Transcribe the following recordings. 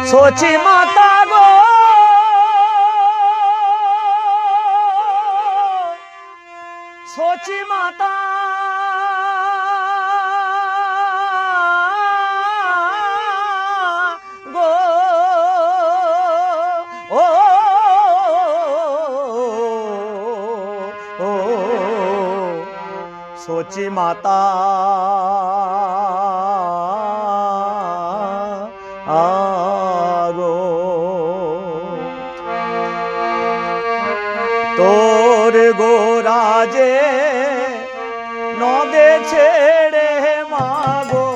सोची माता गो सोची माता गो ओ, सोची माता আগো তোর গোরাজে নদে ছেড়ে মাগো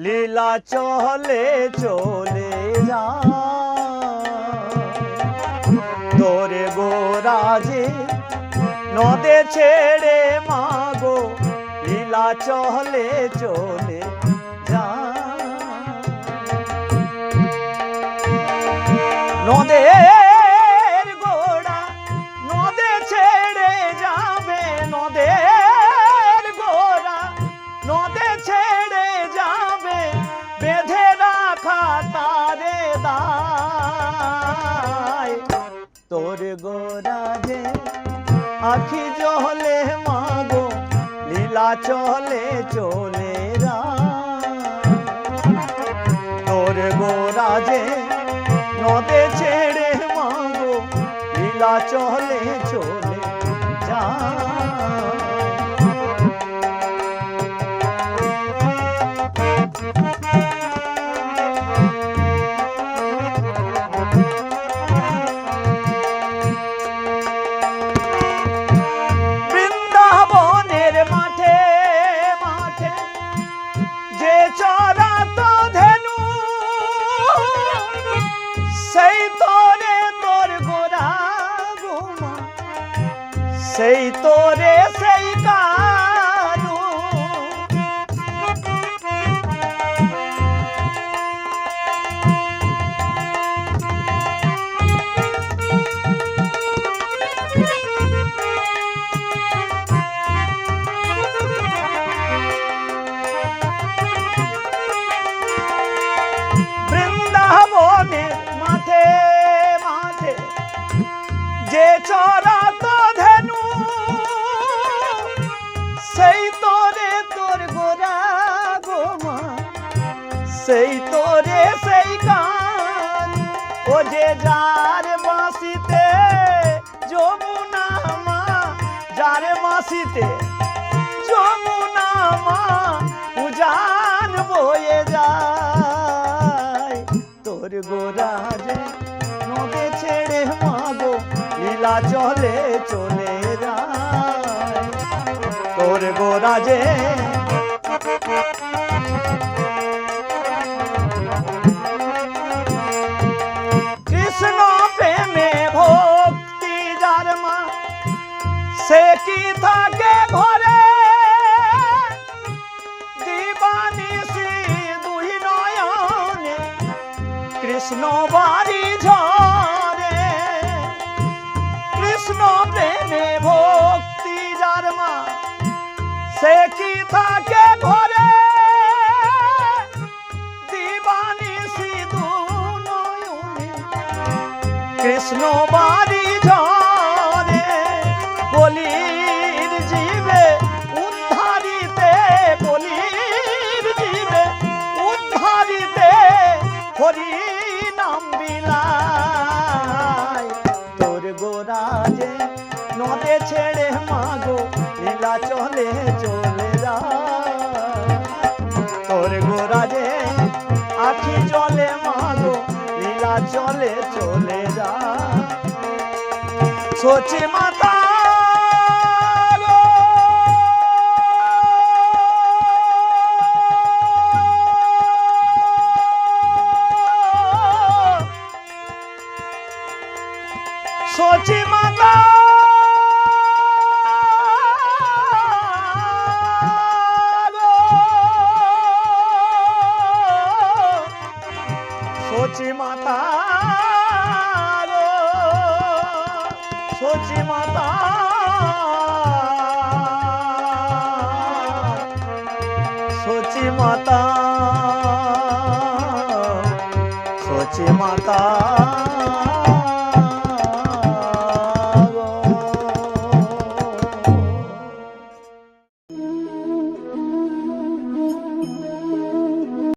লীলা চলে চলে যা তোর গোরাজে নদে ছেড়ে মাগো লীলা চলে চলে যা নদের গোড়া নদে ছেড়ে যাবে নদের গোড়া নদে ছেড়ে যাবে বেঁধে রাখা তারে দায় তোর গোড়া যে আখি জলে মাগো লীলা চলে চলে যা তোর গোড়া যে নদে ছেড়ে মাগো লীলা চলে চলে যা বৃন্দাবনের মাঠে মাঠে যে চড়াতো ধেনু সেই তোরে তোর গোরা গোমা সেই তোরে সেই কানু বৃন্দাবনের মাঠে মাঠে যে চড়াতো ধেনু সেই তোরে তোর গোরা গোমা সেই তোরে সেই গান ও যে যার বাঁশিতে যমুনা মা যার বাঁশিতে যমুনা মা উজান বয়ে যায় তোর গোরা যে নদে ছেড়ে মাগো লীলা চলে চলে যায় তোর গোরা যে কৃষ্ণ প্রেমে ভক্তি যার মা সে কি থাকে ঘরে দিবানিশি দুই নয়নে কৃষ্ণ বাড়ি ঝরে কৃষ্ণ প্রেমে ভক্তি যার মা সে কি থাকে ঘরে দিবানিশি দু নয়নে কৃষ্ণ বাড়ি ঝরে কলির জীবে উদ্ধারিতে কলির জীবে উদ্ধারিতে হরি নাম বিলায় তোর গোরা যে নদে ছেড়ে মাগো লীলা চলে চলে যায় তোর গোরা যে আখি জলে মাগো লীলা চলে চলে যায় सोची माता गो सोची माता गो सोची माता सोची माता माता सोची माता